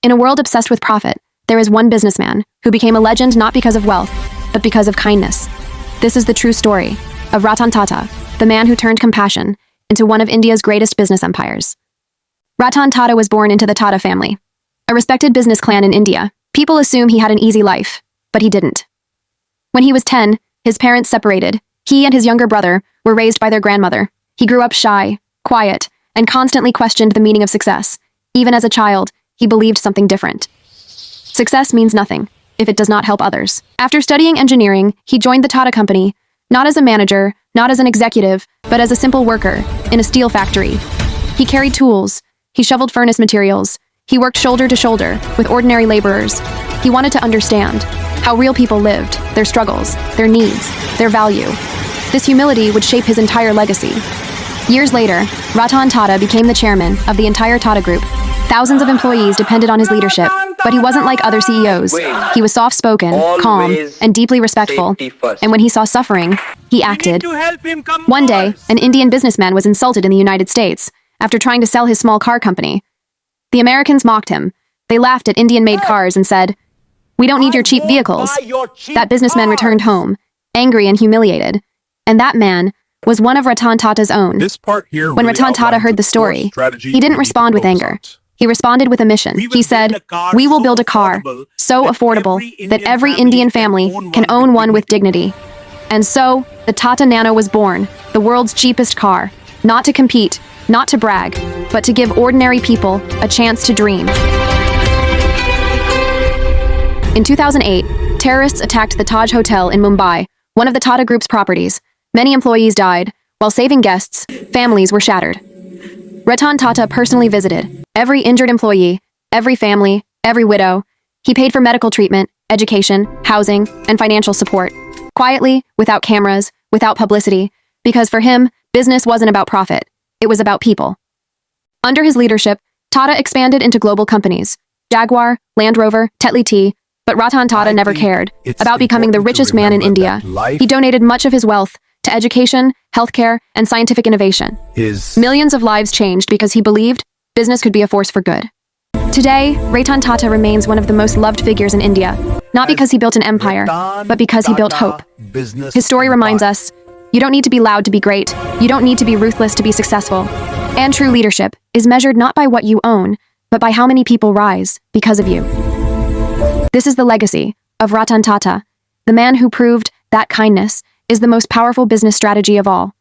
In a world obsessed with profit, there is one businessman who became a legend not because of wealth, but because of kindness. This is the true story of Ratan Tata, the man who turned compassion into one of India's greatest business empires. Ratan Tata was born into the Tata family, a respected business clan in India. People assume he had an easy life, but he didn't. When he was 10, his parents separated. He and his younger brother were raised by their grandmother. He grew up shy, quiet, and constantly questioned the meaning of success. Even as a child, he believed something different. Success means nothing if it does not help others. After studying engineering, he joined the Tata company, not as a manager, not as an executive, but as a simple worker in a steel factory. He carried tools, he shoveled furnace materials, he worked shoulder to shoulder with ordinary laborers. He wanted to understand how real people lived, their struggles, their needs, their value. This humility would shape his entire legacy. Years later, Ratan Tata became the chairman of the entire Tata Group. Thousands of employees depended on his leadership, but he wasn't like other CEOs. He was soft-spoken, calm, and deeply respectful. And when he saw suffering, he acted. One day, an Indian businessman was insulted in the United States after trying to sell his small car company. The Americans mocked him. They laughed at Indian-made cars and said, "We don't need your cheap vehicles." That businessman returned home, angry and humiliated. And that man was one of Ratan Tata's own. When Ratan Tata heard the story, he didn't respond with anger. He responded with a mission. He said, "We will build a car so affordable that every Indian family can own one with dignity." And so, the Tata Nano was born, the world's cheapest car, not to compete, not to brag, but to give ordinary people a chance to dream. In 2008, terrorists attacked the Taj Hotel in Mumbai, one of the Tata Group's properties. Many employees died. While saving guests, families were shattered. Ratan Tata personally visited every injured employee, every family, every widow. He paid for medical treatment, education, housing, and financial support. Quietly, without cameras, without publicity, because for him, business wasn't about profit. It was about people. Under his leadership, Tata expanded into global companies, Jaguar, Land Rover, Tetley Tea, but Ratan Tata never cared about becoming the richest man in India. He donated much of his wealth to education, healthcare, and scientific innovation. Millions of lives changed because he believed business could be a force for good. Today, Ratan Tata remains one of the most loved figures in India, not because he built an empire, but because he built hope. His story reminds us, you don't need to be loud to be great, you don't need to be ruthless to be successful. And true leadership is measured not by what you own, but by how many people rise because of you. This is the legacy of Ratan Tata, the man who proved that kindness is the most powerful business strategy of all.